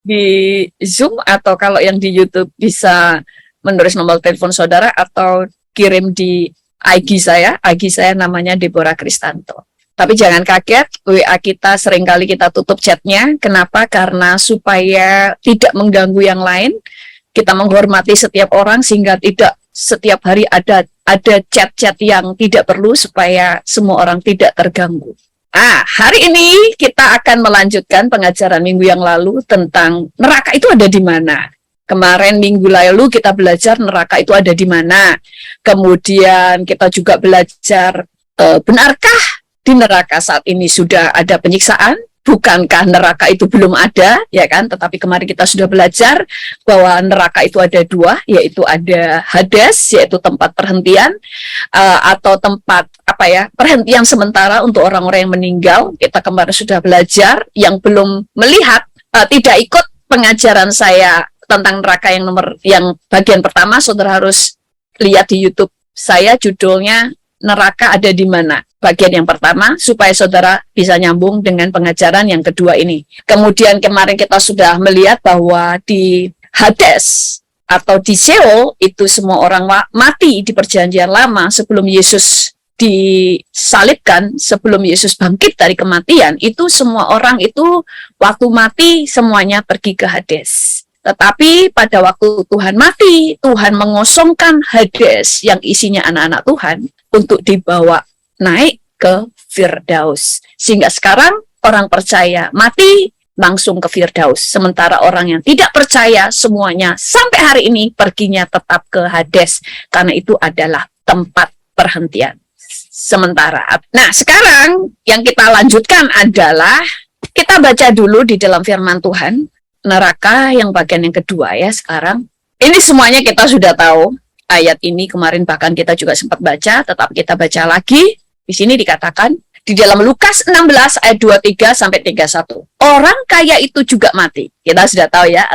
di Zoom, atau kalau yang di YouTube bisa menulis nomor telepon saudara atau kirim di IG saya. IG saya namanya Deborah Kristanto. Tapi jangan kaget, WA kita seringkali kita tutup chatnya. Kenapa? Karena supaya tidak mengganggu yang lain. Kita menghormati setiap orang sehingga tidak setiap hari ada chat-chat yang tidak perlu, supaya semua orang tidak terganggu. Hari ini kita akan melanjutkan pengajaran minggu yang lalu tentang neraka itu ada di mana. Kemarin minggu lalu kita belajar neraka itu ada di mana. Kemudian kita juga belajar benarkah di neraka saat ini sudah ada penyiksaan? Bukankah neraka itu belum ada, ya kan? Tetapi kemarin kita sudah belajar bahwa neraka itu ada dua, yaitu ada Hades, yaitu tempat perhentian, atau tempat perhentian sementara untuk orang-orang yang meninggal. Kita kemarin sudah belajar. Yang belum melihat, tidak ikut pengajaran saya tentang neraka yang bagian pertama, saudara harus lihat di YouTube saya, judulnya neraka ada di mana, bagian yang pertama, supaya saudara bisa nyambung dengan pengajaran yang kedua ini. Kemudian kemarin kita sudah melihat bahwa di Hades atau di Sheol itu semua orang mati di perjanjian lama sebelum Yesus disalibkan, sebelum Yesus bangkit dari kematian. Itu semua orang itu waktu mati semuanya pergi ke Hades. Tetapi pada waktu Tuhan mati, Tuhan mengosongkan Hades yang isinya anak-anak Tuhan untuk dibawa naik ke Firdaus. Sehingga sekarang orang percaya mati langsung ke Firdaus. Sementara orang yang tidak percaya semuanya sampai hari ini perginya tetap ke Hades. Karena itu adalah tempat perhentian sementara. Nah, sekarang yang kita lanjutkan adalah kita baca dulu di dalam firman Tuhan. Neraka yang bagian yang kedua ya sekarang. Ini semuanya kita sudah tahu. Ayat ini kemarin bahkan kita juga sempat baca, tetapi kita baca lagi. Di sini dikatakan di dalam Lukas 16 ayat 23 sampai 31. Orang kaya itu juga mati. Kita sudah tahu ya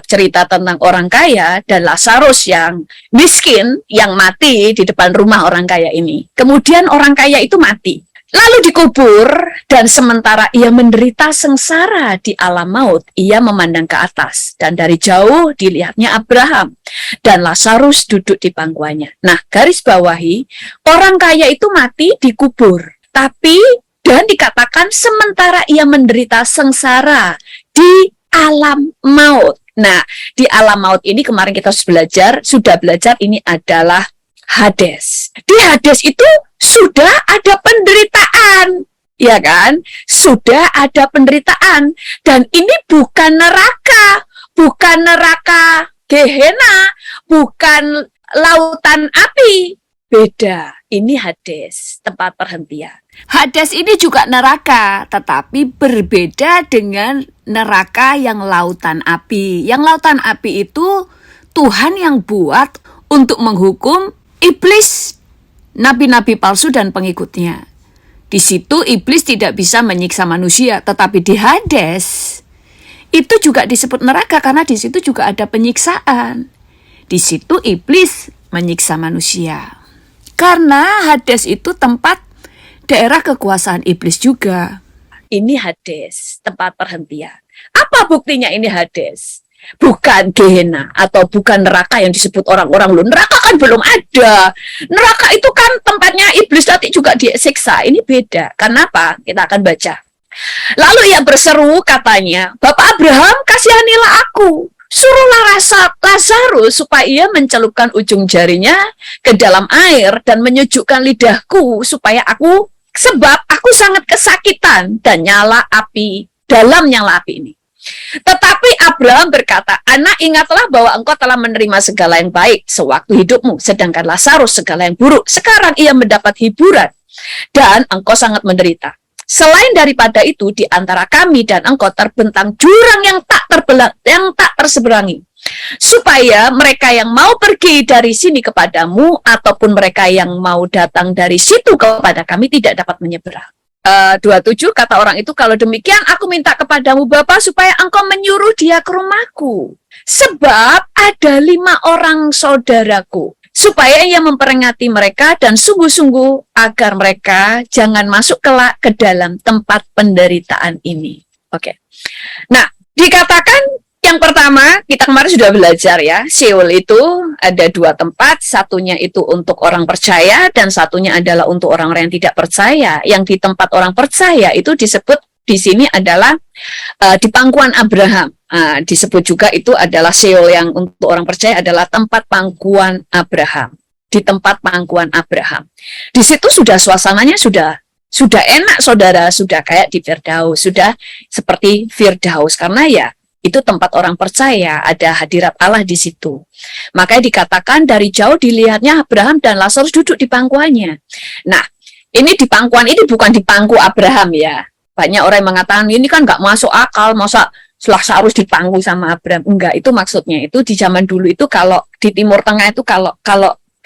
cerita tentang orang kaya dan Lazarus yang miskin yang mati di depan rumah orang kaya ini. Kemudian orang kaya itu mati. Lalu dikubur, dan sementara ia menderita sengsara di alam maut, ia memandang ke atas, dan dari jauh dilihatnya Abraham, dan Lazarus duduk di pangkuannya. Nah, garis bawahi, orang kaya itu mati dikubur, dan dikatakan sementara ia menderita sengsara di alam maut. Nah, di alam maut ini kemarin kita sudah belajar ini adalah Hades. Di Hades itu sudah ada penderitaan, ya kan? Sudah ada penderitaan. Dan ini bukan neraka Gehenna, bukan lautan api. Beda, ini Hades, tempat perhentian. Hades ini juga neraka, tetapi berbeda dengan neraka yang lautan api. Yang lautan api itu Tuhan yang buat untuk menghukum iblis, nabi-nabi palsu dan pengikutnya. Di situ iblis tidak bisa menyiksa manusia, tetapi di Hades itu juga disebut neraka karena di situ juga ada penyiksaan. Di situ iblis menyiksa manusia. Karena Hades itu tempat daerah kekuasaan iblis juga. Ini Hades, tempat perhentian. Apa buktinya ini Hades? Bukan Gehenna atau bukan neraka yang disebut orang-orang loh. Neraka kan belum ada. Neraka itu kan tempatnya iblis nanti juga disiksa. Ini beda. Kenapa? Kita akan baca. Lalu ia berseru katanya, Bapak Abraham, kasihanilah aku. Suruhlah Lazarus supaya ia mencelupkan ujung jarinya ke dalam air dan menyejukkan lidahku sebab aku sangat kesakitan dan dalam nyala api ini. Tetapi Abraham berkata, anak, ingatlah bahwa engkau telah menerima segala yang baik sewaktu hidupmu, sedangkan Lazarus segala yang buruk. Sekarang ia mendapat hiburan dan engkau sangat menderita. Selain daripada itu, di antara kami dan engkau terbentang jurang yang tak terseberangi, supaya mereka yang mau pergi dari sini kepadamu ataupun mereka yang mau datang dari situ kepada kami tidak dapat menyeberang. 27 kata orang itu, kalau demikian aku minta kepadamu Bapa supaya engkau menyuruh dia ke rumahku, sebab ada 5 orang saudaraku, supaya ia memperingati mereka dan sungguh-sungguh agar mereka jangan masuk kelak ke dalam tempat penderitaan ini. Oke. Nah, dikatakan Yang pertama, kita kemarin sudah belajar ya, Seoul itu ada dua tempat, satunya itu untuk orang percaya dan satunya adalah untuk orang-orang yang tidak percaya. Yang di tempat orang percaya itu disebut di sini adalah di pangkuan Abraham. Disebut juga itu adalah Seoul, yang untuk orang percaya adalah tempat pangkuan Abraham. Di tempat pangkuan Abraham. Di situ sudah suasananya sudah enak, saudara, sudah kayak di Firdaus, sudah seperti Firdaus, karena ya itu tempat orang percaya, ada hadirat Allah di situ. Makanya dikatakan dari jauh dilihatnya Abraham dan Lazarus duduk di pangkuannya. Nah, ini di pangkuan ini bukan di pangku Abraham ya. Banyak orang yang mengatakan ini kan nggak masuk akal, masa Lazarus dipangku sama Abraham. Enggak, itu maksudnya itu di zaman dulu itu kalau di Timur Tengah itu kalau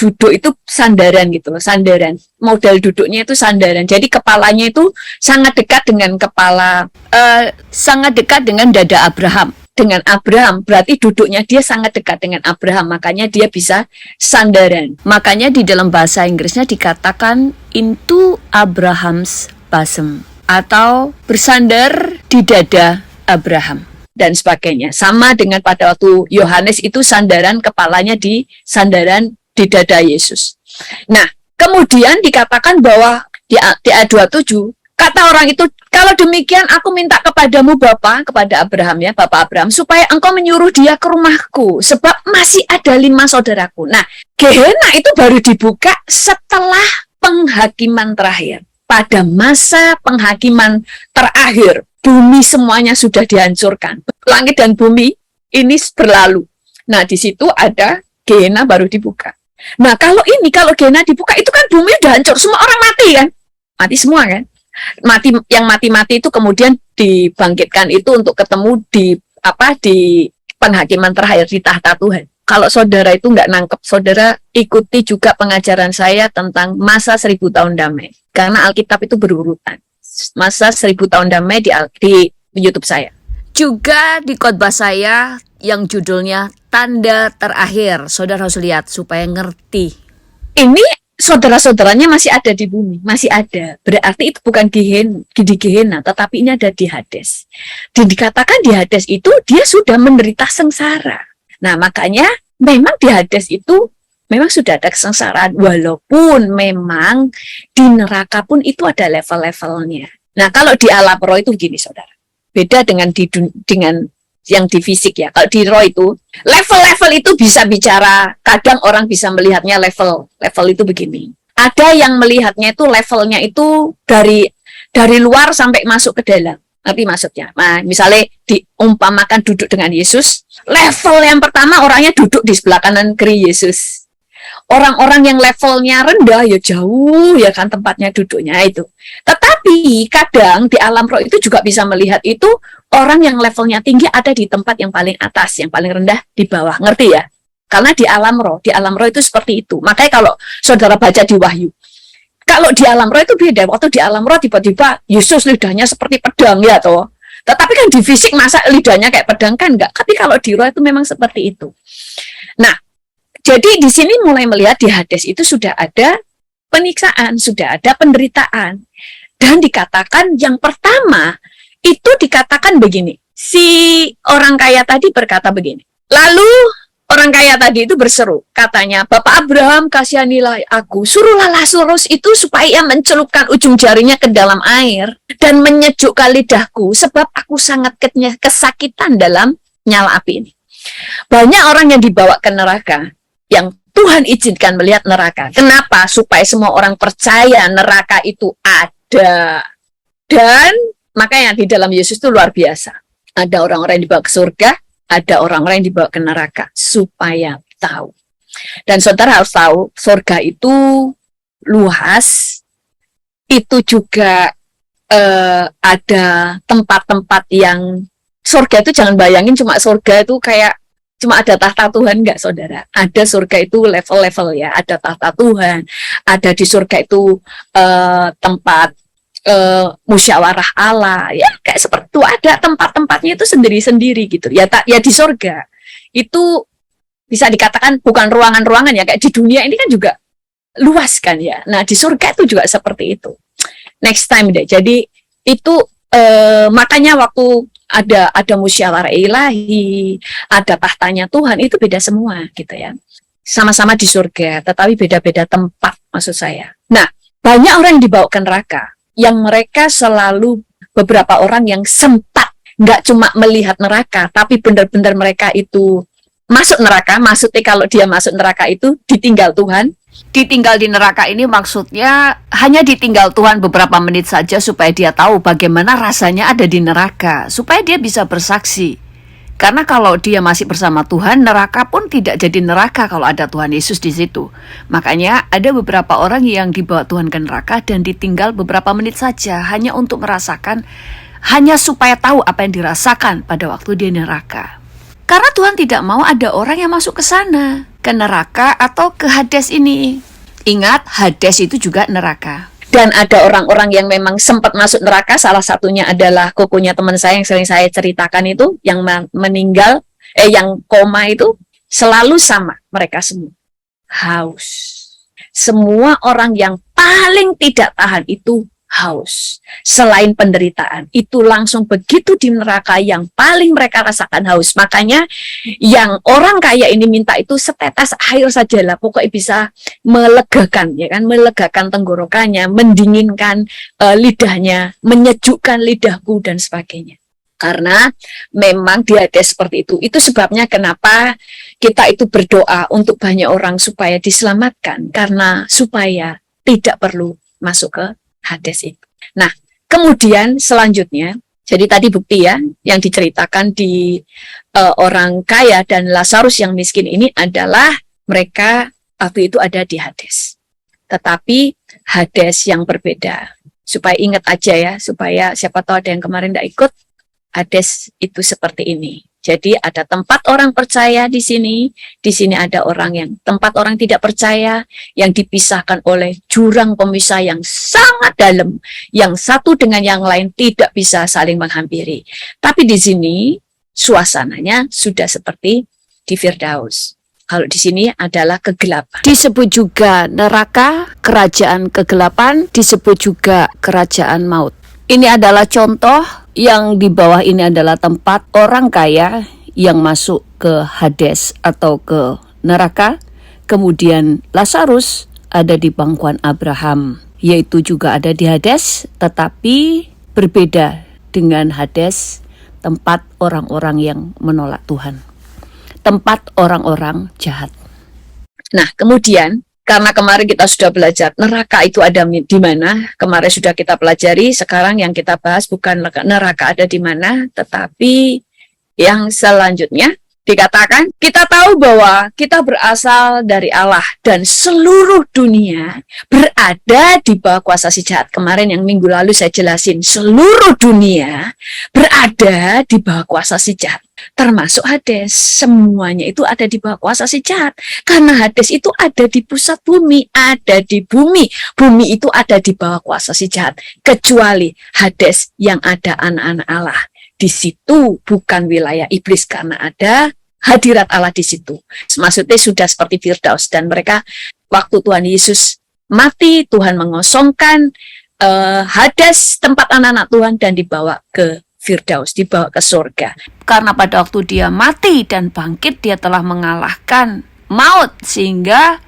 duduk itu sandaran gitu loh, sandaran. Model duduknya itu sandaran. Jadi kepalanya itu sangat dekat dengan sangat dekat dengan dada Abraham. Dengan Abraham, berarti duduknya dia sangat dekat dengan Abraham, makanya dia bisa sandaran. Makanya di dalam bahasa Inggrisnya dikatakan into Abraham's bosom, atau bersandar di dada Abraham dan sebagainya. Sama dengan pada waktu Yohanes itu sandaran kepalanya di sandaran di dada Yesus. Nah, kemudian dikatakan bahwa di ayat 27, kata orang itu, kalau demikian aku minta kepadamu Bapa, kepada Abraham ya, Bapak Abraham, supaya engkau menyuruh dia ke rumahku, sebab masih ada 5 saudaraku. Nah, Gehenna itu baru dibuka setelah penghakiman terakhir. Pada masa penghakiman terakhir, bumi semuanya sudah dihancurkan. Langit dan bumi ini berlalu. Nah, di situ ada Gehenna baru dibuka. Nah, kalau Gehenna dibuka, itu kan bumi udah hancur, semua orang mati kan? Mati semua kan? Yang mati itu kemudian dibangkitkan itu untuk ketemu di penghakiman terakhir di tahta Tuhan. Kalau saudara itu nggak nangkep, saudara ikuti juga pengajaran saya tentang masa 1000 tahun damai. Karena Alkitab itu berurutan. Masa 1000 tahun damai di YouTube saya. Juga di khotbah saya yang judulnya Tanda Terakhir. Saudara harus lihat supaya ngerti. Ini saudara-saudaranya masih ada di bumi, masih ada. Berarti itu bukan di Gehenna, tetapi ini ada di Hades. Dan dikatakan di Hades itu dia sudah menderita sengsara. Nah, makanya memang di Hades itu memang sudah ada kesengsaraan, walaupun memang di neraka pun itu ada level-levelnya. Nah, kalau di alam roh itu gini, saudara. Beda dengan dengan yang di fisik ya. Kalau di roh itu, level-level itu bisa bicara, kadang orang bisa melihatnya level itu begini. Ada yang melihatnya itu levelnya itu dari luar sampai masuk ke dalam. Ngerti maksudnya? Nah, misalnya diumpamakan duduk dengan Yesus, level yang pertama orangnya duduk di sebelah kanan kiri Yesus. Orang-orang yang levelnya rendah ya jauh ya kan tempatnya duduknya itu. Tetapi kadang di alam roh itu juga bisa melihat itu orang yang levelnya tinggi ada di tempat yang paling atas, yang paling rendah di bawah. Ngerti ya? Karena di alam roh itu seperti itu. Makanya kalau saudara baca di Wahyu, kalau di alam roh itu beda. Waktu di alam roh tiba-tiba Yesus lidahnya seperti pedang ya toh. Tetapi kan di fisik masa lidahnya kayak pedang kan enggak. Tapi kalau di roh itu memang seperti itu. Nah, jadi di sini mulai melihat di Hades itu sudah ada penyiksaan, sudah ada penderitaan. Dan dikatakan yang pertama itu dikatakan begini. Si orang kaya tadi berkata begini. Lalu orang kaya tadi itu berseru, katanya, Bapak Abraham, kasihanilah aku, suruhlah Lazarus itu supaya mencelupkan ujung jarinya ke dalam air dan menyejukkan lidahku, sebab aku sangat kesakitan dalam nyala api ini. Banyak orang yang dibawa ke neraka, yang Tuhan izinkan melihat neraka. Kenapa? Supaya semua orang percaya neraka itu ada. Dan makanya di dalam Yesus itu luar biasa. Ada orang-orang yang dibawa ke surga, ada orang-orang yang dibawa ke neraka, supaya tahu. Dan saudara harus tahu, surga itu luas, itu juga ada tempat-tempat yang, surga itu jangan bayangin cuma surga itu kayak cuma ada tahta Tuhan, enggak saudara. Ada surga itu level-level ya, ada tahta Tuhan, ada di surga itu tempat musyawarah Allah, ya kayak seperti itu, ada tempat-tempatnya itu sendiri-sendiri gitu. Ya di surga itu bisa dikatakan bukan ruangan-ruangan ya, kayak di dunia ini kan juga luas kan ya. Nah, di surga itu juga seperti itu. Next time deh. Jadi itu makanya waktu ada musyawarah ilahi, ada tahtanya Tuhan, itu beda semua gitu ya. Sama-sama di surga, tetapi beda-beda tempat maksud saya. Nah, banyak orang yang dibawa ke neraka, yang mereka selalu, beberapa orang yang sempat nggak cuma melihat neraka, tapi benar-benar mereka itu masuk neraka. Maksudnya kalau dia masuk neraka itu ditinggal Tuhan. Ditinggal di neraka ini maksudnya hanya ditinggal Tuhan beberapa menit saja supaya dia tahu bagaimana rasanya ada di neraka, supaya dia bisa bersaksi. Karena kalau dia masih bersama Tuhan, neraka pun tidak jadi neraka kalau ada Tuhan Yesus di situ. Makanya ada beberapa orang yang dibawa Tuhan ke neraka dan ditinggal beberapa menit saja hanya untuk merasakan, hanya supaya tahu apa yang dirasakan pada waktu dia neraka. Karena Tuhan tidak mau ada orang yang masuk ke sana, ke neraka atau ke Hades ini. Ingat, Hades itu juga neraka. Dan ada orang-orang yang memang sempat masuk neraka, salah satunya adalah kokonya teman saya yang sering saya ceritakan itu, yang meninggal, yang koma itu, selalu sama mereka semua. Haus. Semua orang yang paling tidak tahan itu haus. Selain penderitaan, itu langsung begitu di neraka yang paling mereka rasakan haus. Makanya yang orang kaya ini minta itu setetes air sajalah, pokoknya bisa melegakan, ya kan, melegakan tenggorokannya, mendinginkan lidahnya, menyejukkan lidahku dan sebagainya. Karena memang di Hades seperti itu. Itu sebabnya kenapa kita itu berdoa untuk banyak orang supaya diselamatkan, karena supaya tidak perlu masuk ke Hades itu. Nah, kemudian selanjutnya, jadi tadi bukti ya, yang diceritakan di orang kaya dan Lazarus yang miskin ini adalah mereka waktu itu ada di Hades. Tetapi Hades yang berbeda. Supaya ingat aja ya, supaya siapa tahu ada yang kemarin tidak ikut, Hades itu seperti ini. Jadi ada tempat orang percaya di sini ada orang yang tempat orang tidak percaya, yang dipisahkan oleh jurang pemisah yang sangat dalam, yang satu dengan yang lain tidak bisa saling menghampiri. Tapi di sini suasananya sudah seperti di Firdaus. Kalau di sini adalah kegelapan. Disebut juga neraka, kerajaan kegelapan, disebut juga kerajaan maut. Ini adalah contoh, yang di bawah ini adalah tempat orang kaya yang masuk ke Hades atau ke neraka. Kemudian Lazarus ada di pangkuan Abraham, yaitu juga ada di Hades, tetapi berbeda dengan Hades, tempat orang-orang yang menolak Tuhan, tempat orang-orang jahat. Nah, kemudian karena kemarin kita sudah belajar neraka itu ada di mana, kemarin sudah kita pelajari, sekarang yang kita bahas bukan neraka ada di mana, tetapi yang selanjutnya dikatakan, kita tahu bahwa kita berasal dari Allah dan seluruh dunia berada di bawah kuasa si jahat. Kemarin yang minggu lalu saya jelasin, seluruh dunia berada di bawah kuasa si jahat. Termasuk Hades, semuanya itu ada di bawah kuasa si jahat. Karena Hades itu ada di pusat bumi, ada di bumi. Bumi itu ada di bawah kuasa si jahat. Kecuali Hades yang ada anak-anak Allah. Di situ bukan wilayah iblis karena ada hadirat Allah di situ. Maksudnya sudah seperti Firdaus, dan mereka waktu Tuhan Yesus mati, Tuhan mengosongkan Hades tempat anak-anak Tuhan dan dibawa ke Firdaus, dibawa ke surga. Karena pada waktu dia mati dan bangkit, dia telah mengalahkan maut, sehingga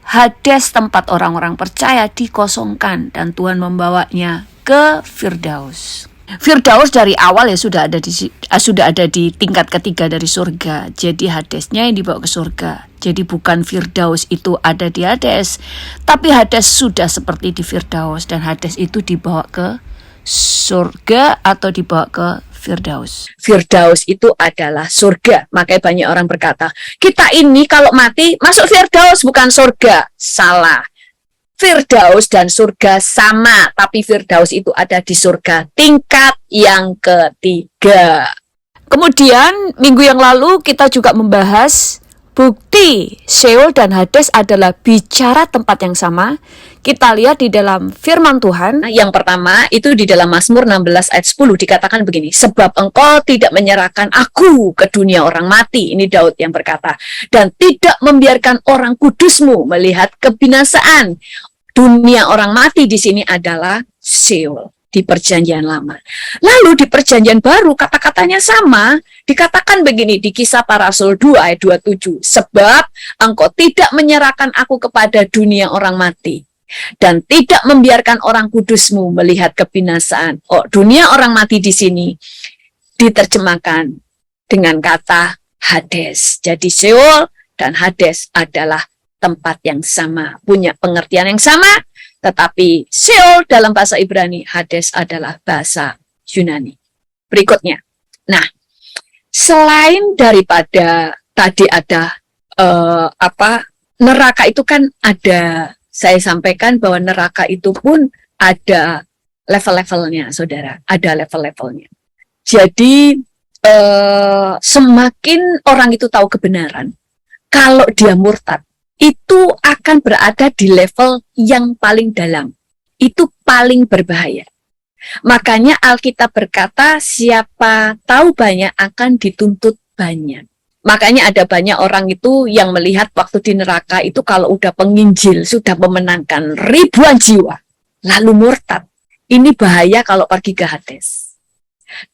Hades tempat orang-orang percaya dikosongkan dan Tuhan membawanya ke Firdaus. Firdaus dari awal ya sudah ada di tingkat ketiga dari surga. Jadi Hadesnya yang dibawa ke surga. Jadi bukan Firdaus itu ada di Hades, tapi Hades sudah seperti di Firdaus, dan Hades itu dibawa ke surga atau dibawa ke Firdaus. Firdaus itu adalah surga. Makanya banyak orang berkata, kita ini kalau mati masuk Firdaus bukan surga. Salah. Firdaus dan surga sama, tapi Firdaus itu ada di surga tingkat yang ketiga. Kemudian minggu yang lalu kita juga membahas bukti Sheol dan Hades adalah bicara tempat yang sama. Kita lihat di dalam firman Tuhan. Yang pertama itu di dalam Mazmur 16 ayat 10 dikatakan begini, sebab engkau tidak menyerahkan aku ke dunia orang mati. Ini Daud yang berkata. Dan tidak membiarkan orang kudusmu melihat kebinasaan. Dunia orang mati di sini adalah Sheol. di perjanjian lama. Lalu di perjanjian baru kata-katanya sama, dikatakan begini di Kisah Para Rasul 2 ayat 27, sebab engkau tidak menyerahkan aku kepada dunia orang mati, dan tidak membiarkan orang kudusmu melihat kebinasaan. Oh, dunia orang mati di sini diterjemahkan dengan kata Hades. Jadi Sheol dan Hades adalah tempat yang sama, punya pengertian yang sama, tetapi Sheol dalam bahasa Ibrani, Hades adalah bahasa Yunani. Berikutnya. Nah, selain daripada tadi ada neraka itu kan ada, saya sampaikan bahwa neraka itu pun ada level-levelnya, saudara, ada level-levelnya. Jadi semakin orang itu tahu kebenaran, kalau dia murtad, itu akan berada di level yang paling dalam. Itu paling berbahaya. Makanya Alkitab berkata, siapa tahu banyak akan dituntut banyak. Makanya ada banyak orang itu yang melihat waktu di neraka itu kalau udah penginjil, sudah memenangkan ribuan jiwa, lalu murtad. Ini bahaya kalau pergi ke Hades.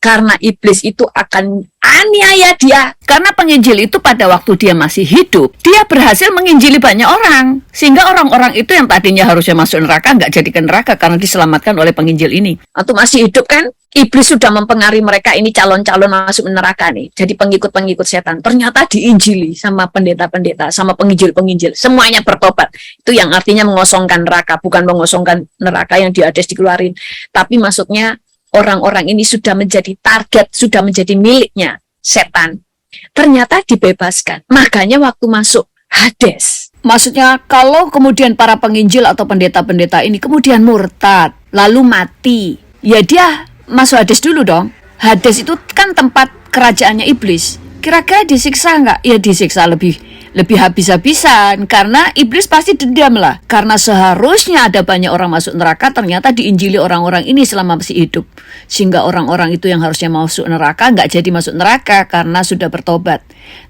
Karena iblis itu akan aniaya dia. Karena penginjil itu pada waktu dia masih hidup, dia berhasil menginjili banyak orang. Sehingga orang-orang itu yang tadinya harusnya masuk neraka, nggak jadi ke neraka karena diselamatkan oleh penginjil ini. Atau masih hidup kan, iblis sudah mempengaruhi mereka ini calon-calon masuk neraka nih. Jadi pengikut-pengikut setan. Ternyata diinjili sama pendeta-pendeta, sama penginjil-penginjil. Semuanya bertobat. Itu yang artinya mengosongkan neraka. Bukan mengosongkan neraka yang di Hades dikeluarin. Tapi maksudnya orang-orang ini sudah menjadi target, sudah menjadi miliknya setan. Ternyata dibebaskan. Makanya waktu masuk Hades. Maksudnya kalau kemudian para penginjil atau pendeta-pendeta ini kemudian murtad, lalu mati, ya dia masuk Hades dulu dong. Hades itu kan tempat kerajaannya iblis. Kira-kira disiksa nggak? Ya disiksa lebih habis-habisan, karena iblis pasti dendam lah. Karena seharusnya ada banyak orang masuk neraka, ternyata diinjili orang-orang ini selama masih hidup. Sehingga orang-orang itu yang harusnya masuk neraka nggak jadi masuk neraka karena sudah bertobat.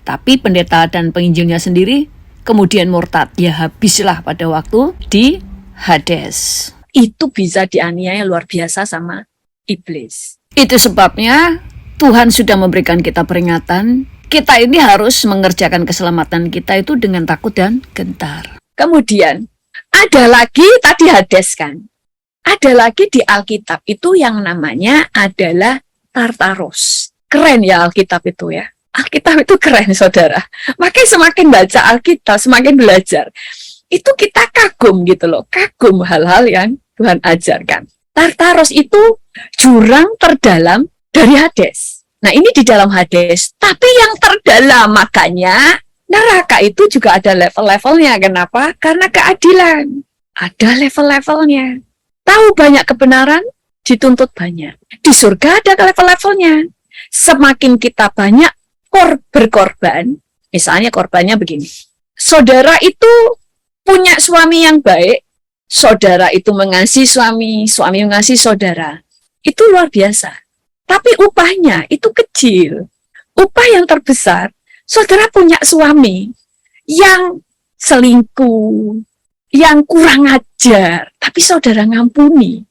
Tapi pendeta dan penginjilnya sendiri kemudian murtad. Ya habislah pada waktu di Hades. Itu bisa dianiaya luar biasa sama iblis. Itu sebabnya Tuhan sudah memberikan kita peringatan. Kita ini harus mengerjakan keselamatan kita itu dengan takut dan gentar. Kemudian, ada lagi tadi Hades kan. Ada lagi di Alkitab itu yang namanya adalah Tartarus. Keren ya Alkitab itu ya. Alkitab itu keren, saudara. Makanya semakin baca Alkitab, semakin belajar. Itu kita kagum gitu loh. Kagum hal-hal yang Tuhan ajarkan. Tartarus itu jurang terdalam dari Hades. Nah ini di dalam Hades, tapi yang terdalam, makanya neraka itu juga ada level-levelnya. Kenapa? Karena keadilan. Ada level-levelnya. Tahu banyak kebenaran, dituntut banyak. Di surga ada level-levelnya. Semakin kita banyak berkorban, misalnya korbannya begini. Saudara itu punya suami yang baik, saudara itu mengasihi suami, suami mengasihi saudara. Itu luar biasa. Tapi upahnya itu kecil. Upah yang terbesar, saudara punya suami yang selingkuh, yang kurang ajar, tapi saudara ngampuni.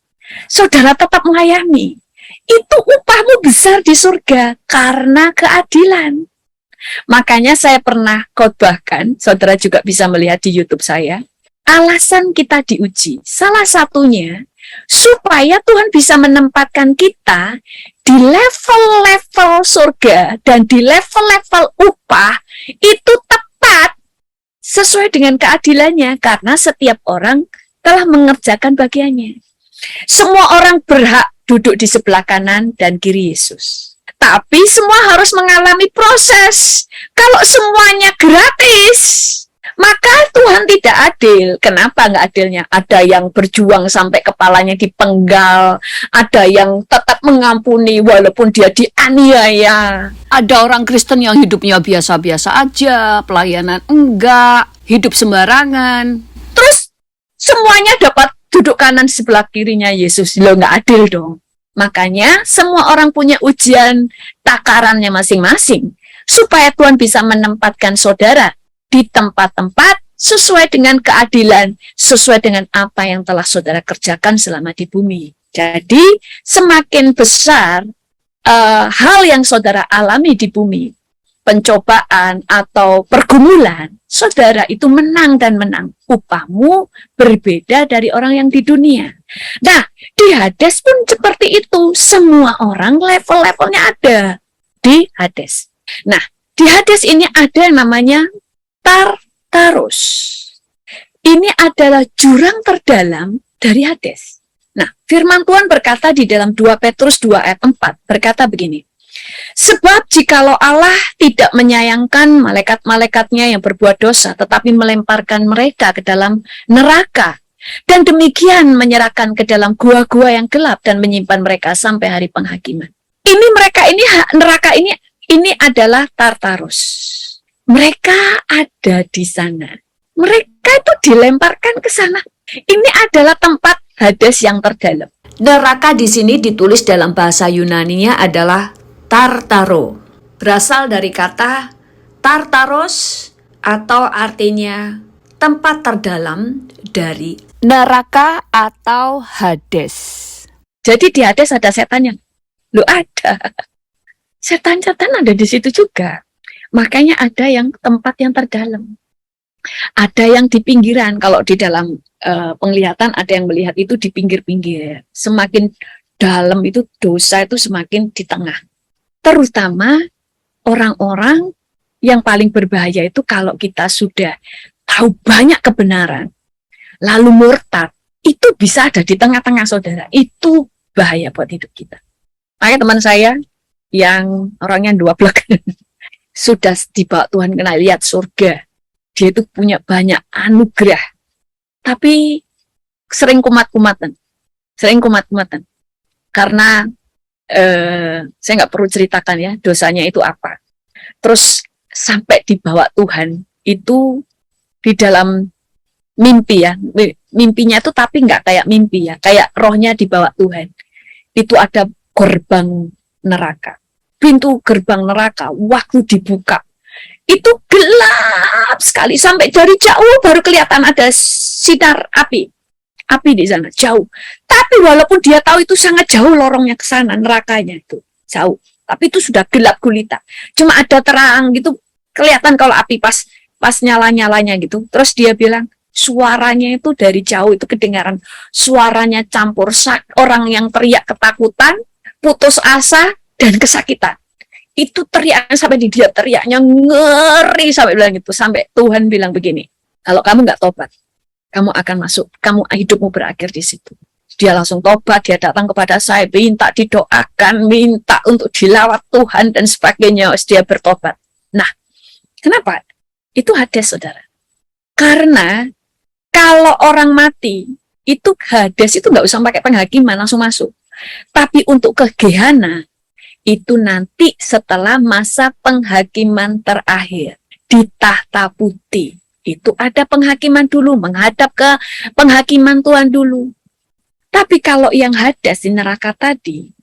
Saudara tetap melayani. Itu upahmu besar di surga karena keadilan. Makanya saya pernah khotbahkan, saudara juga bisa melihat di YouTube saya, alasan kita diuji. Salah satunya, supaya Tuhan bisa menempatkan kita di level-level surga dan di level-level upah itu tepat sesuai dengan keadilannya, karena setiap orang telah mengerjakan bagiannya. Semua orang berhak duduk di sebelah kanan dan kiri Yesus. Tapi semua harus mengalami proses. Kalau semuanya gratis, maka Tuhan tidak adil. Kenapa nggak adilnya? Ada yang berjuang sampai kepalanya dipenggal, ada yang tetap mengampuni walaupun dia dianiaya. Ada orang Kristen yang hidupnya biasa-biasa aja, pelayanan enggak, hidup sembarangan. Terus semuanya dapat duduk kanan sebelah kirinya Yesus. Lo nggak adil dong. Makanya semua orang punya ujian takarannya masing-masing, supaya Tuhan bisa menempatkan saudara di tempat-tempat sesuai dengan keadilan, sesuai dengan apa yang telah saudara kerjakan selama di bumi. Jadi semakin besar hal yang saudara alami di bumi, pencobaan atau pergumulan, saudara itu menang dan menang. Upahmu berbeda dari orang yang di dunia. Nah, di Hades pun seperti itu. Semua orang level-levelnya ada di Hades. Nah, di Hades ini ada yang namanya Tartarus. Ini adalah jurang terdalam dari Hades. Nah, firman Tuhan berkata di dalam 2 Petrus 2 ayat 4, berkata begini, sebab jikalau Allah tidak menyayangkan malaikat-malaikatnya yang berbuat dosa, tetapi melemparkan mereka ke dalam neraka, dan demikian menyerahkan ke dalam gua-gua yang gelap dan menyimpan mereka sampai hari penghakiman. Neraka ini adalah Tartarus. Mereka ada di sana. Mereka itu dilemparkan ke sana. Ini adalah tempat Hades yang terdalam. Neraka di sini ditulis dalam bahasa Yunani-nya adalah Tartaro. Berasal dari kata Tartaros atau artinya tempat terdalam dari neraka atau Hades. Jadi di Hades ada setannya. Loh, ada. Setan-setan ada di situ juga. Makanya ada yang tempat yang terdalam. Ada yang di pinggiran. Kalau di dalam penglihatan ada yang melihat itu di pinggir-pinggir. Semakin dalam itu dosa itu semakin di tengah. Terutama orang-orang yang paling berbahaya itu kalau kita sudah tahu banyak kebenaran, lalu murtad, itu bisa ada di tengah-tengah saudara. Itu bahaya buat hidup kita. Makanya teman saya yang orangnya 2 blok sudah dibawa Tuhan kena lihat surga. Dia itu punya banyak anugerah. Tapi sering kumat-kumatan. Karena saya nggak perlu ceritakan ya dosanya itu apa. Terus sampai dibawa Tuhan itu di dalam mimpi ya. Mimpinya itu tapi nggak kayak mimpi ya. Kayak rohnya dibawa Tuhan. Itu ada gerbang neraka. Pintu gerbang neraka waktu dibuka itu gelap sekali, sampai dari jauh baru kelihatan ada sinar api di sana jauh. Tapi walaupun dia tahu itu sangat jauh lorongnya ke sana, nerakanya itu jauh, tapi itu sudah gelap gulita. Cuma ada terang gitu, kelihatan kalau api pas nyala-nyalanya gitu. Terus dia bilang suaranya itu dari jauh itu kedengaran, suaranya campur orang yang teriak ketakutan, putus asa dan kesakitan. Itu teriaknya sampai dia teriaknya ngeri sampai bilang gitu. Sampai Tuhan bilang begini, kalau kamu nggak tobat, kamu akan masuk, hidupmu berakhir di situ. Dia langsung tobat, dia datang kepada saya, minta didoakan, minta untuk dilawat Tuhan dan sebagainya. Dia bertobat. Nah, kenapa? Itu Hades, saudara. Karena kalau orang mati, itu Hades itu nggak usah pakai penghakiman, langsung masuk. Tapi untuk ke Gehenna, itu nanti setelah masa penghakiman terakhir di tahta putih. Itu ada penghakiman dulu, menghadap ke penghakiman Tuhan dulu. Tapi kalau yang Hades di neraka tadi,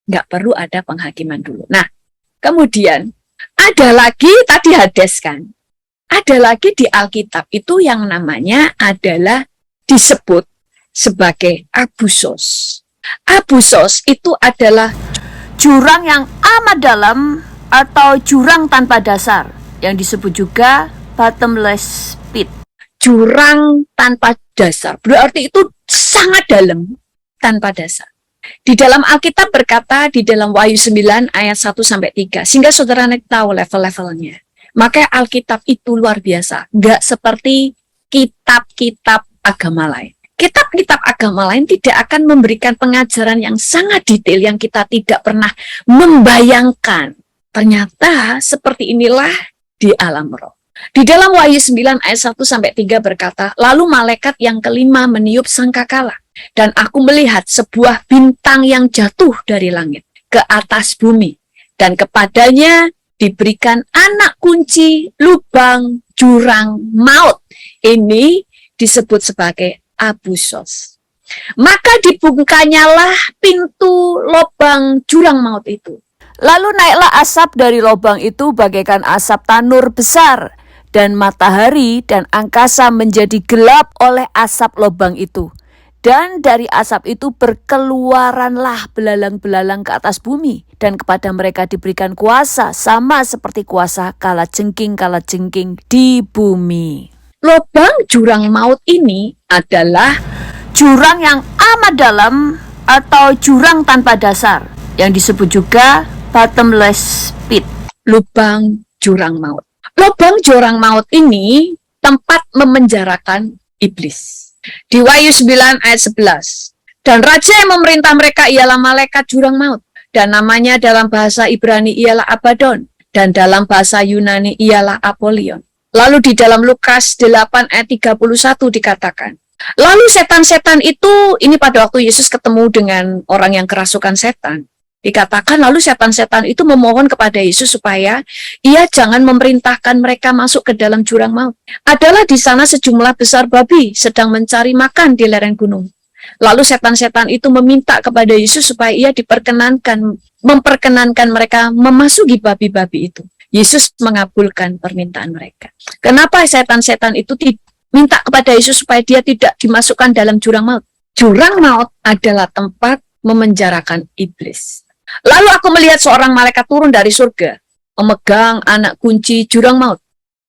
nggak perlu ada penghakiman dulu. Nah, kemudian ada lagi tadi Hades kan. Ada lagi di Alkitab itu yang namanya adalah disebut sebagai Abusos. Abusos itu adalah jurang yang amat dalam atau jurang tanpa dasar, yang disebut juga bottomless pit. Jurang tanpa dasar, berarti itu sangat dalam, tanpa dasar. Di dalam Alkitab berkata di dalam Wahyu 9 ayat 1-3, sehingga saudara tahu level-levelnya. Maka Alkitab itu luar biasa, nggak seperti kitab-kitab agama lain. Kitab-kitab agama lain tidak akan memberikan pengajaran yang sangat detail yang kita tidak pernah membayangkan. Ternyata seperti inilah di alam roh. Di dalam Wahyu 9 ayat 1-3 berkata, lalu malaikat yang kelima meniup sangkakala, dan aku melihat sebuah bintang yang jatuh dari langit ke atas bumi, dan kepadanya diberikan anak kunci lubang jurang maut. Ini disebut sebagai Abusos. Maka dibukannyalah pintu lubang jurang maut itu. Lalu naiklah asap dari lubang itu bagaikan asap tanur besar, dan matahari dan angkasa menjadi gelap oleh asap lubang itu. Dan dari asap itu berkeluaranlah belalang-belalang ke atas bumi, dan kepada mereka diberikan kuasa sama seperti kuasa kalajengking-kalajengking di bumi. Lubang jurang maut ini adalah Jurang yang amat dalam atau jurang tanpa dasar, yang disebut juga bottomless pit. lubang jurang maut. Lubang jurang maut ini tempat memenjarakan iblis. Di Wahyu 9 ayat 11. Dan raja yang memerintah mereka ialah malaikat jurang maut. Dan namanya dalam bahasa Ibrani ialah Abaddon. Dan dalam bahasa Yunani ialah Apollyon. Lalu di dalam Lukas 8 ayat 31 dikatakan. Lalu setan-setan itu, ini pada waktu Yesus ketemu dengan orang yang kerasukan setan. Dikatakan lalu setan-setan itu memohon kepada Yesus supaya ia jangan memerintahkan mereka masuk ke dalam jurang maut. Adalah di sana sejumlah besar babi sedang mencari makan di lereng gunung. Lalu setan-setan itu meminta kepada Yesus supaya ia memperkenankan mereka memasuki babi-babi itu. Yesus mengabulkan permintaan mereka. Kenapa setan-setan itu minta kepada Yesus supaya dia tidak dimasukkan dalam jurang maut? Jurang maut adalah tempat memenjarakan iblis. Lalu aku melihat seorang malaikat turun dari surga, memegang anak kunci jurang maut,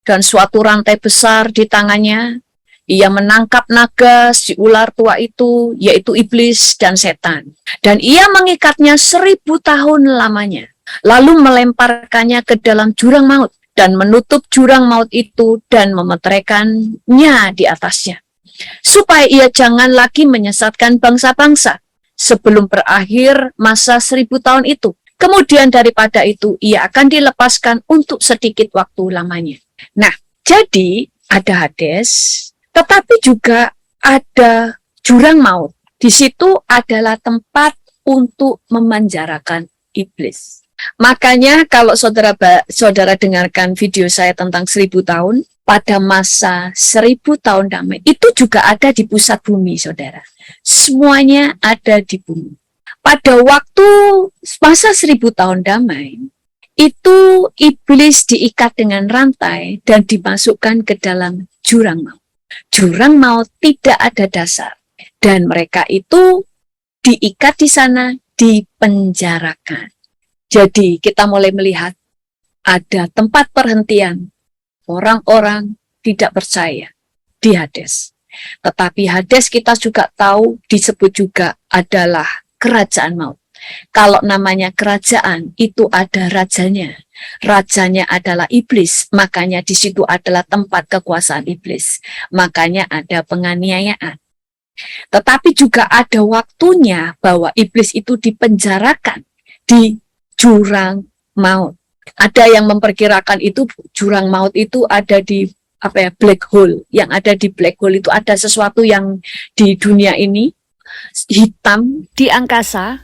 dan suatu rantai besar di tangannya. Ia menangkap naga si ular tua itu, yaitu iblis dan setan. Dan ia mengikatnya 1000 tahun lamanya, lalu melemparkannya ke dalam jurang maut, dan menutup jurang maut itu dan memeteraikannya di atasnya, supaya ia jangan lagi menyesatkan bangsa-bangsa sebelum berakhir masa 1000 tahun itu. Kemudian daripada itu, ia akan dilepaskan untuk sedikit waktu lamanya. Nah, jadi ada Hades, tetapi juga ada jurang maut. Di situ adalah tempat untuk memenjarakan iblis. Makanya kalau saudara dengarkan video saya tentang 1000 tahun, pada masa 1000 tahun damai, itu juga ada di pusat bumi, saudara. Semuanya ada di bumi. Pada waktu masa 1000 tahun damai, itu iblis diikat dengan rantai dan dimasukkan ke dalam jurang maut. Jurang maut tidak ada dasar. Dan mereka itu diikat di sana, dipenjarakan. Jadi kita mulai melihat ada tempat perhentian orang-orang tidak percaya di Hades. Tetapi Hades kita juga tahu disebut juga adalah kerajaan maut. Kalau namanya kerajaan, itu ada rajanya. Rajanya adalah iblis, makanya di situ adalah tempat kekuasaan iblis. Makanya ada penganiayaan. Tetapi juga ada waktunya bahwa iblis itu dipenjarakan di jurang maut. Ada yang memperkirakan itu jurang maut itu ada di black hole. Yang ada di black hole itu ada sesuatu yang di dunia ini hitam, Di angkasa,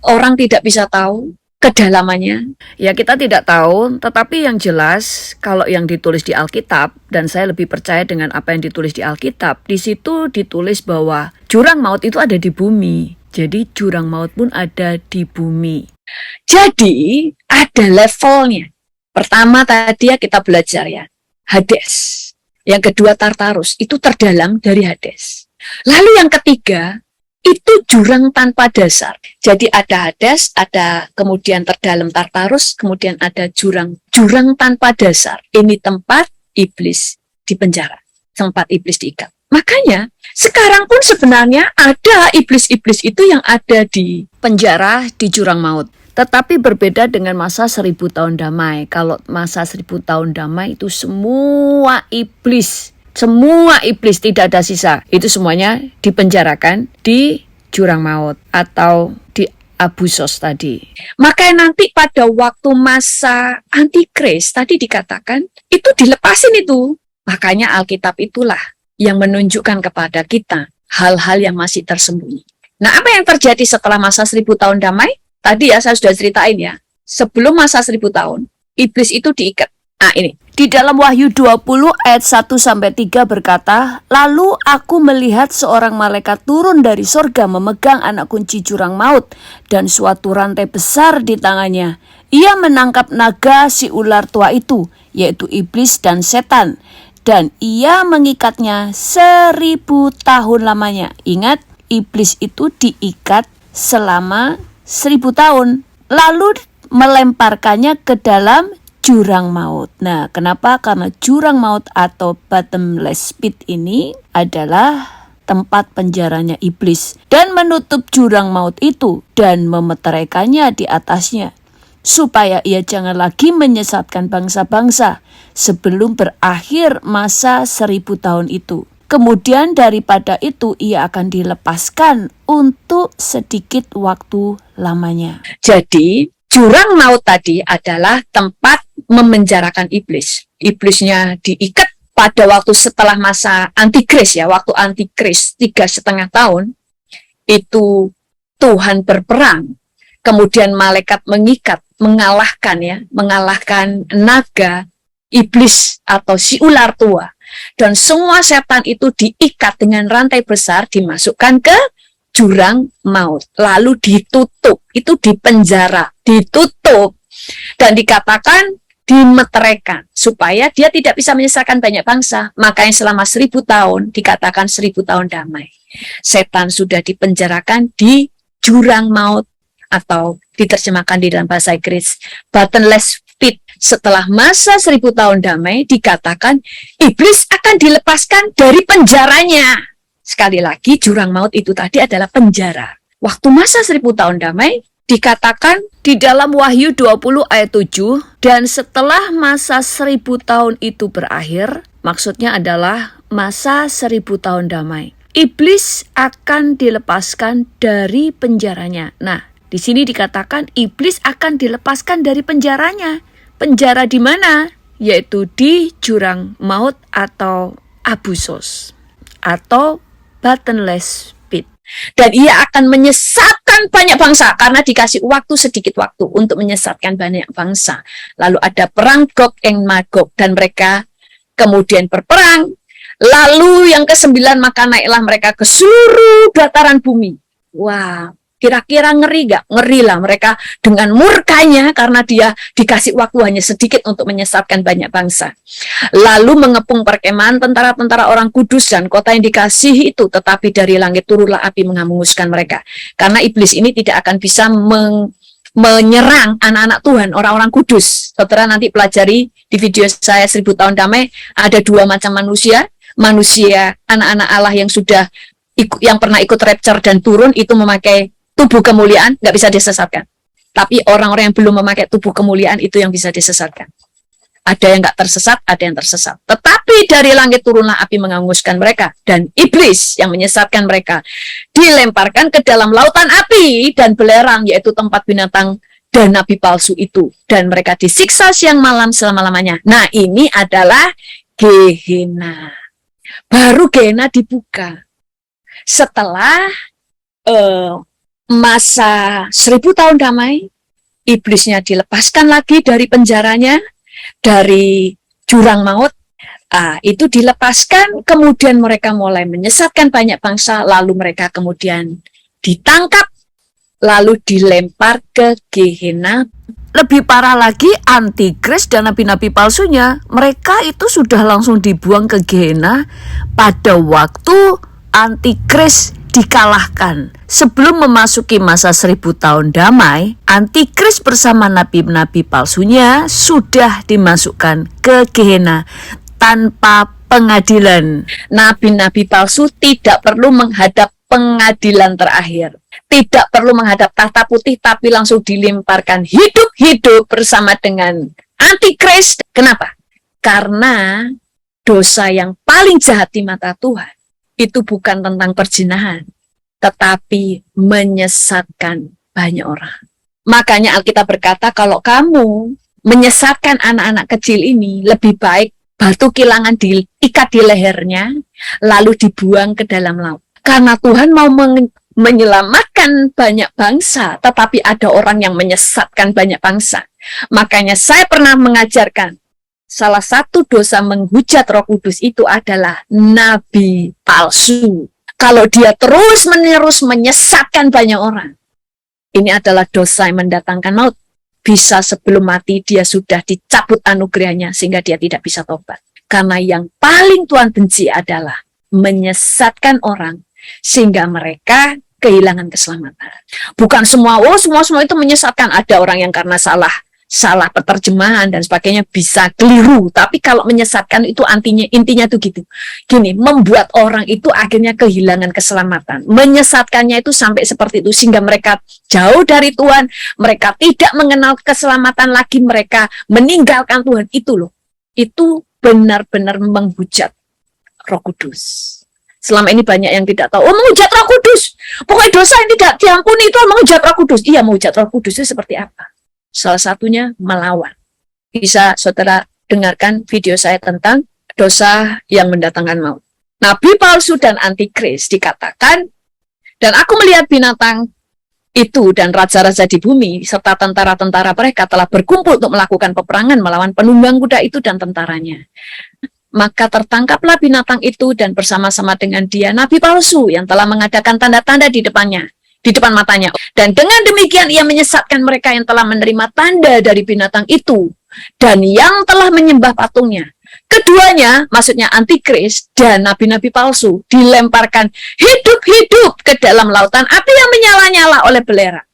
orang tidak bisa tahu kedalamannya. ya kita tidak tahu, tetapi yang jelas kalau yang ditulis di Alkitab, dan saya lebih percaya dengan apa yang ditulis di Alkitab, di situ ditulis bahwa jurang maut itu ada di bumi. Jadi jurang maut pun ada di bumi. Jadi ada levelnya. Pertama tadi ya kita belajar ya, Hades. Yang kedua Tartarus, itu terdalam dari Hades. Lalu yang ketiga, itu jurang tanpa dasar. Jadi ada Hades, ada kemudian terdalam Tartarus, kemudian ada jurang tanpa dasar. Ini tempat iblis dipenjara, tempat iblis diikat. Makanya sekarang pun sebenarnya ada iblis-iblis itu yang ada di Penjara di jurang maut. Tetapi berbeda dengan masa 1000 tahun damai. Kalau masa 1000 tahun damai itu semua iblis tidak ada sisa. Itu semuanya dipenjarakan di jurang maut atau di Abusos tadi. Makanya nanti pada waktu masa antikris tadi dikatakan itu dilepasin itu. Makanya Alkitab itulah yang menunjukkan kepada kita hal-hal yang masih tersembunyi. Nah, apa yang terjadi setelah masa 1000 tahun damai? Tadi ya saya sudah ceritain ya. Sebelum masa 1000 tahun, iblis itu diikat. Nah, ini. Di dalam Wahyu 20 ayat 1-3 berkata, "Lalu aku melihat seorang malaikat turun dari sorga memegang anak kunci jurang maut dan suatu rantai besar di tangannya. Ia menangkap naga si ular tua itu, yaitu iblis dan setan. Dan ia mengikatnya 1000 tahun lamanya." Ingat, iblis itu diikat selama 1000 tahun, lalu melemparkannya ke dalam jurang maut. Nah, kenapa? Karena jurang maut atau bottomless pit ini adalah tempat penjaranya iblis, dan menutup jurang maut itu dan memeteraikannya di atasnya, supaya ia jangan lagi menyesatkan bangsa-bangsa sebelum berakhir masa 1000 tahun itu. Kemudian daripada itu ia akan dilepaskan untuk sedikit waktu lamanya. Jadi jurang maut tadi adalah tempat memenjarakan iblis. Iblisnya diikat pada waktu setelah masa antikris ya, waktu antikris 3,5 tahun, itu Tuhan berperang. Kemudian malaikat mengikat, mengalahkan naga, iblis atau si ular tua. Dan semua setan itu diikat dengan rantai besar, dimasukkan ke jurang maut. Lalu ditutup, itu dipenjara, ditutup. Dan dikatakan dimeteraikan, supaya dia tidak bisa menyesatkan banyak bangsa. Makanya selama 1000 tahun, dikatakan 1000 tahun damai. Setan sudah dipenjarakan di jurang maut, atau diterjemahkan di dalam bahasa Inggris bottomless pit. Setelah masa 1000 tahun damai, dikatakan iblis akan dilepaskan dari penjaranya. Sekali lagi, jurang maut itu tadi adalah penjara. Waktu masa 1000 tahun damai, dikatakan di dalam Wahyu 20 ayat 7, dan setelah masa 1000 tahun itu berakhir, maksudnya adalah masa 1000 tahun damai, iblis akan dilepaskan dari penjaranya. Nah, di sini dikatakan iblis akan dilepaskan dari penjaranya. Penjara di mana? Yaitu di jurang maut atau abusos atau bottomless pit. Dan ia akan menyesatkan banyak bangsa, karena dikasih waktu sedikit waktu untuk menyesatkan banyak bangsa. Lalu ada perang Gog and Magog, dan mereka kemudian berperang. Lalu yang ke-9, maka naiklah mereka ke seluruh dataran bumi. Wah, kira-kira ngeri gak? Ngeri lah, mereka dengan murkanya karena dia dikasih waktu hanya sedikit untuk menyesatkan banyak bangsa. Lalu mengepung perkemahan tentara-tentara orang kudus dan kota yang dikasihi itu, tetapi dari langit turunlah api menghanguskan mereka. Karena iblis ini tidak akan bisa menyerang anak-anak Tuhan, orang-orang kudus. Saudara nanti pelajari di video saya 1000 tahun damai, ada 2 macam manusia. Manusia anak-anak Allah yang sudah yang pernah ikut rapture dan turun, itu memakai tubuh kemuliaan, nggak bisa disesatkan. Tapi orang-orang yang belum memakai tubuh kemuliaan, itu yang bisa disesatkan. Ada yang nggak tersesat, ada yang tersesat. Tetapi dari langit turunlah api menghanguskan mereka, dan iblis yang menyesatkan mereka dilemparkan ke dalam lautan api dan belerang, yaitu tempat binatang dan nabi palsu itu. Dan mereka disiksa siang malam selama-lamanya. Nah, ini adalah Gehenna. Baru Gehenna dibuka setelah masa 1000 tahun damai, iblisnya dilepaskan lagi dari penjaranya, dari jurang maut. Itu dilepaskan, kemudian mereka mulai menyesatkan banyak bangsa, lalu mereka kemudian ditangkap, lalu dilempar ke Gehenna. Lebih parah lagi, antikris dan nabi-nabi palsunya, mereka itu sudah langsung dibuang ke Gehenna pada waktu antikris dikalahkan. Sebelum memasuki masa 1000 tahun damai, antikris bersama nabi-nabi palsunya sudah dimasukkan ke Gehenna tanpa pengadilan. Nabi-nabi palsu tidak perlu menghadap pengadilan terakhir, tidak perlu menghadap tahta putih, tapi langsung dilemparkan hidup-hidup bersama dengan antikris. Kenapa? Karena dosa yang paling jahat di mata Tuhan itu bukan tentang perzinahan, tetapi menyesatkan banyak orang. Makanya Alkitab berkata, kalau kamu menyesatkan anak-anak kecil ini, lebih baik batu kilangan diikat di lehernya, lalu dibuang ke dalam laut. Karena Tuhan mau menyelamatkan banyak bangsa, tetapi ada orang yang menyesatkan banyak bangsa. Makanya saya pernah mengajarkan, salah satu dosa menghujat Roh Kudus itu adalah nabi palsu. Kalau dia terus-menerus menyesatkan banyak orang, ini adalah dosa yang mendatangkan maut. Bisa sebelum mati dia sudah dicabut anugerahnya sehingga dia tidak bisa tobat. Karena yang paling Tuhan benci adalah menyesatkan orang sehingga mereka kehilangan keselamatan. Bukan semua itu menyesatkan. Ada orang yang karena salah penerjemahan dan sebagainya bisa keliru, tapi kalau menyesatkan itu intinya tuh gitu. Gini, membuat orang itu akhirnya kehilangan keselamatan. Menyesatkannya itu sampai seperti itu sehingga mereka jauh dari Tuhan, mereka tidak mengenal keselamatan lagi, mereka meninggalkan Tuhan. Itu loh. Itu benar-benar menghujat Roh Kudus. Selama ini banyak yang tidak tahu, menghujat Roh Kudus. Pokoknya dosa yang tidak diampuni itu menghujat Roh Kudus. Iya, menghujat Roh Kudus itu seperti apa? Salah satunya melawan. Bisa saudara dengarkan video saya tentang dosa yang mendatangkan maut. Nabi palsu dan antikris dikatakan, dan aku melihat binatang itu dan raja-raja di bumi serta tentara-tentara mereka telah berkumpul untuk melakukan peperangan melawan penunggang kuda itu dan tentaranya. Maka tertangkaplah binatang itu dan bersama-sama dengan dia nabi palsu yang telah mengadakan tanda-tanda di depan matanya. Dan dengan demikian ia menyesatkan mereka yang telah menerima tanda dari binatang itu dan yang telah menyembah patungnya. Keduanya, maksudnya antikris dan nabi-nabi palsu, dilemparkan hidup-hidup ke dalam lautan api yang menyala-nyala oleh belerang.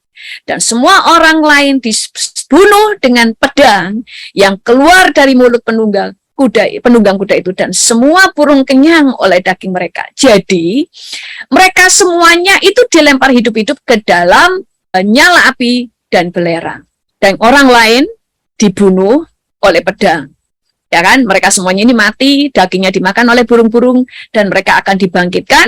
Dan semua orang lain dibunuh dengan pedang yang keluar dari mulut penunggang kuda itu, dan semua burung kenyang oleh daging mereka. Jadi mereka semuanya itu dilempar hidup-hidup ke dalam nyala api dan belerang, dan orang lain dibunuh oleh pedang, ya kan? Mereka semuanya ini mati, dagingnya dimakan oleh burung-burung, dan mereka akan dibangkitkan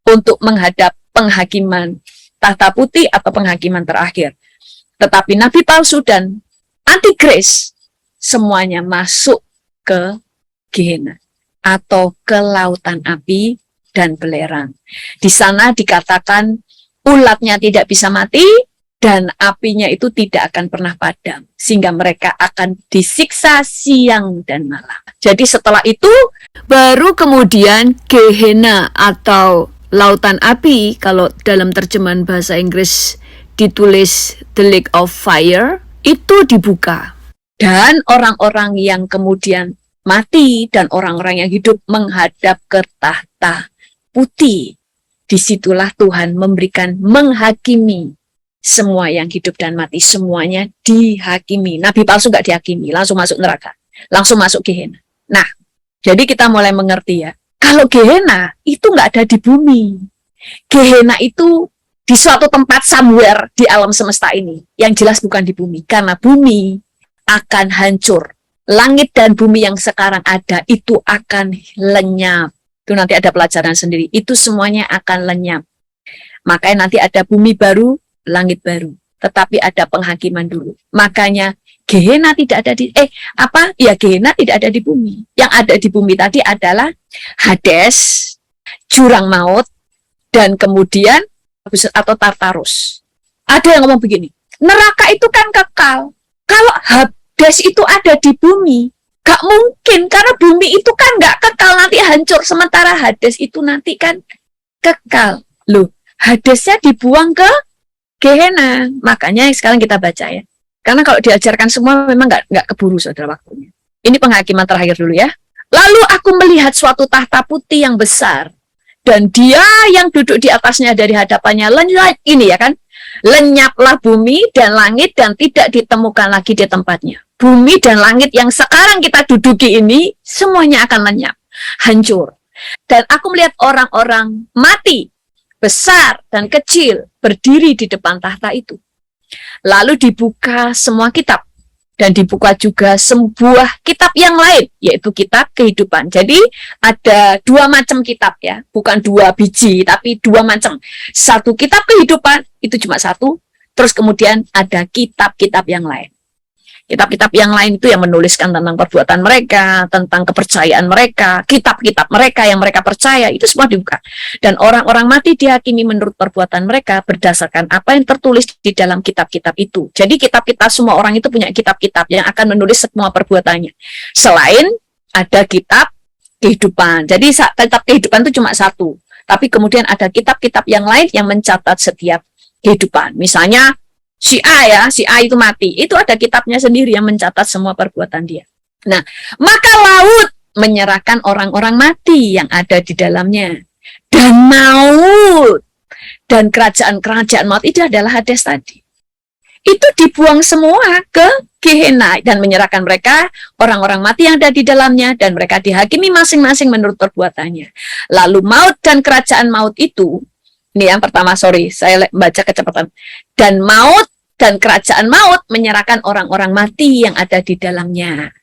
untuk menghadap penghakiman tahta putih atau penghakiman terakhir. Tetapi nabi palsu dan antikris semuanya masuk ke Gehenna atau ke lautan api dan belerang. Di sana dikatakan ulatnya tidak bisa mati dan apinya itu tidak akan pernah padam, sehingga mereka akan disiksa siang dan malam. Jadi setelah itu baru kemudian Gehenna atau lautan api, kalau dalam terjemahan bahasa Inggris ditulis The Lake of Fire, itu dibuka. Dan orang-orang yang kemudian mati dan orang-orang yang hidup menghadap ke tahta putih. Disitulah Tuhan menghakimi semua yang hidup dan mati. Semuanya dihakimi. Nabi palsu nggak dihakimi, langsung masuk neraka. Langsung masuk Gehenna. Nah, jadi kita mulai mengerti ya. Kalau Gehenna itu nggak ada di bumi. Gehenna itu di suatu tempat somewhere di alam semesta ini. Yang jelas bukan di bumi. Karena bumi akan hancur. Langit dan bumi yang sekarang ada itu akan lenyap. Itu nanti ada pelajaran sendiri. Itu semuanya akan lenyap. Makanya nanti ada bumi baru, langit baru. Tetapi ada penghakiman dulu. Makanya Gehenna tidak ada di Gehenna tidak ada di bumi. Yang ada di bumi tadi adalah Hades, jurang maut, dan kemudian atau Tartarus. Ada yang ngomong begini, neraka itu kan kekal. Kalau Hades itu ada di bumi, gak mungkin, karena bumi itu kan gak kekal, nanti hancur. Sementara Hades itu nanti kan kekal. Loh, Hadesnya dibuang ke Gehenna. Makanya sekarang kita baca ya. Karena kalau diajarkan semua memang gak keburu saudara waktunya. Ini penghakiman terakhir dulu ya. Lalu aku melihat suatu tahta putih yang besar, dan dia yang duduk di atasnya dari hadapannya lenyaplah bumi dan langit dan tidak ditemukan lagi di tempatnya. Bumi dan langit yang sekarang kita duduki ini semuanya akan lenyap, hancur. Dan aku melihat orang-orang mati, besar dan kecil, berdiri di depan tahta itu. Lalu dibuka semua kitab. Dan dibuka juga sebuah kitab yang lain, yaitu kitab kehidupan. Jadi ada dua macam kitab ya, bukan dua biji, tapi dua macam. Satu kitab kehidupan, itu cuma satu, terus kemudian ada kitab-kitab yang lain. Kitab-kitab yang lain itu yang menuliskan tentang perbuatan mereka, tentang kepercayaan mereka, kitab-kitab mereka yang mereka percaya, itu semua dibuka. Dan orang-orang mati dihakimi menurut perbuatan mereka berdasarkan apa yang tertulis di dalam kitab-kitab itu. Jadi kitab-kitab, semua orang itu punya kitab-kitab yang akan menulis semua perbuatannya. Selain ada kitab kehidupan. Jadi kitab kehidupan itu cuma satu. Tapi kemudian ada kitab-kitab yang lain yang mencatat setiap kehidupan. Misalnya, si A itu mati. Itu ada kitabnya sendiri yang mencatat semua perbuatan dia. Nah, maka laut menyerahkan orang-orang mati yang ada di dalamnya. Dan maut dan kerajaan-kerajaan maut itu adalah Hades tadi. Itu dibuang semua ke Gehenna dan menyerahkan mereka orang-orang mati yang ada di dalamnya dan mereka dihakimi masing-masing menurut perbuatannya. Lalu maut dan kerajaan maut itu, ini yang pertama, sorry, saya baca kecepatan. Dan maut dan kerajaan maut menyerahkan orang-orang mati yang ada di dalamnya.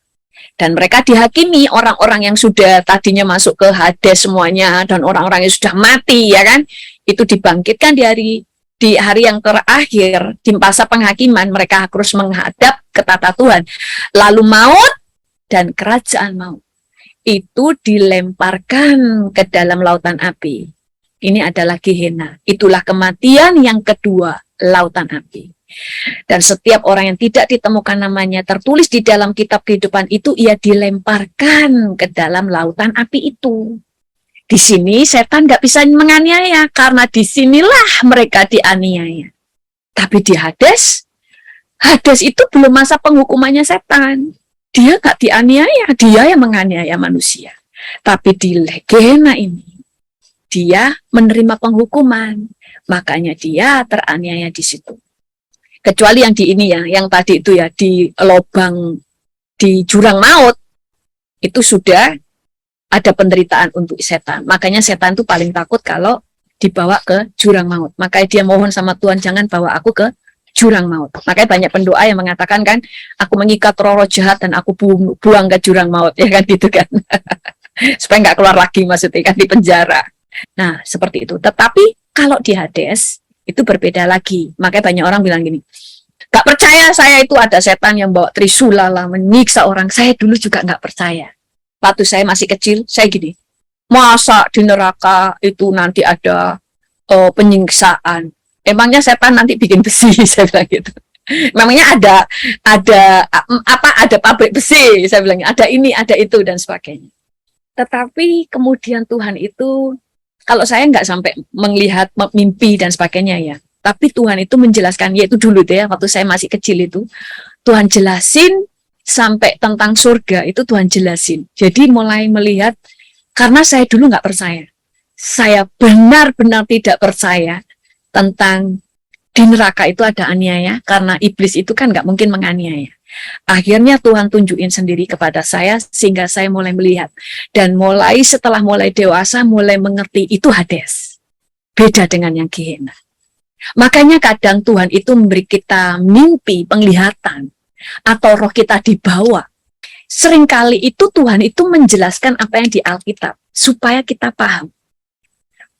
Dan mereka dihakimi orang-orang yang sudah tadinya masuk ke Hades semuanya dan orang-orang yang sudah mati, ya kan? Itu dibangkitkan di hari yang terakhir, di masa penghakiman, mereka harus menghadap ke tata Tuhan. Lalu maut dan kerajaan maut itu dilemparkan ke dalam lautan api. Ini adalah Gehenna. Itulah kematian yang kedua, lautan api. Dan setiap orang yang tidak ditemukan namanya tertulis di dalam kitab kehidupan itu, ia dilemparkan ke dalam lautan api itu. Di sini setan nggak bisa menganiaya karena disinilah mereka dianiaya. Tapi di Hades itu belum masa penghukumannya setan. Dia nggak dianiaya, dia yang menganiaya manusia. Tapi di Gehenna ini, dia menerima penghukuman. Makanya dia teraniaya di situ. Kecuali yang di ini ya, yang tadi itu ya, di lubang, di jurang maut, itu sudah ada penderitaan untuk setan. Makanya setan itu paling takut kalau dibawa ke jurang maut. Makanya dia mohon sama Tuhan, jangan bawa aku ke jurang maut. Makanya banyak pendoa yang mengatakan kan, aku mengikat roh jahat dan aku buang ke jurang maut, ya kan gitu kan. Supaya nggak keluar lagi, maksudnya kan di penjara. Nah, seperti itu. Tetapi kalau di Hades itu berbeda lagi. Makanya banyak orang bilang gini, gak percaya saya itu ada setan yang bawa trisula lah, menyiksa orang. Saya dulu juga gak percaya. Waktu saya masih kecil, saya gini, masa di neraka itu nanti ada penyiksaan? Emangnya setan nanti bikin besi? Saya bilang gitu. Memangnya ada pabrik besi? Saya bilang ada ini, ada itu dan sebagainya. Tetapi kemudian Tuhan itu, kalau saya nggak sampai melihat mimpi dan sebagainya ya, tapi Tuhan itu menjelaskan, yaitu dulu deh, waktu saya masih kecil itu, Tuhan jelasin sampai tentang surga itu Tuhan jelasin. Jadi mulai melihat, karena saya dulu nggak percaya. Saya benar-benar tidak percaya tentang di neraka itu ada aniaya, karena iblis itu kan nggak mungkin menganiaya. Akhirnya Tuhan tunjukin sendiri kepada saya, sehingga saya mulai melihat. Dan setelah mulai dewasa, mulai mengerti itu Hades. Beda dengan yang Gehenna. Makanya kadang Tuhan itu memberi kita mimpi, penglihatan, atau roh kita dibawa. Seringkali itu Tuhan itu menjelaskan apa yang di Alkitab supaya kita paham.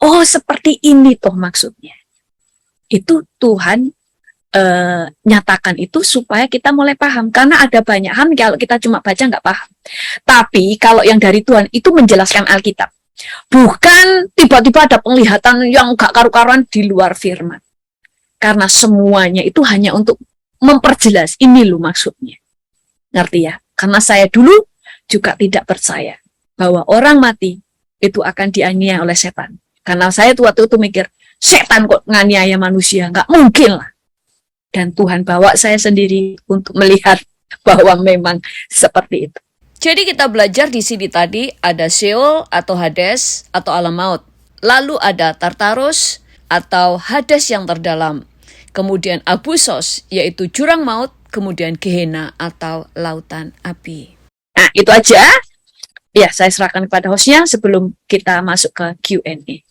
Oh, seperti ini toh maksudnya. Itu Tuhan nyatakan itu supaya kita mulai paham. Karena ada banyak hal kalau kita cuma baca nggak paham. Tapi kalau yang dari Tuhan itu menjelaskan Alkitab. Bukan tiba-tiba ada penglihatan yang gak karu-karuan di luar firman. Karena semuanya itu hanya untuk memperjelas, ini loh maksudnya. Ngerti ya? Karena saya dulu juga tidak percaya bahwa orang mati itu akan dianiaya oleh setan. Karena saya waktu itu mikir, setan kok nganiaya manusia? Nggak mungkin lah. Dan Tuhan bawa saya sendiri untuk melihat bahwa memang seperti itu. Jadi kita belajar di sini tadi ada Sheol atau Hades atau alam maut. Lalu ada Tartarus atau Hades yang terdalam. Kemudian Abusos yaitu jurang maut. Kemudian Gehenna atau lautan api. Nah itu aja. Ya saya serahkan kepada hostnya sebelum kita masuk ke Q&A.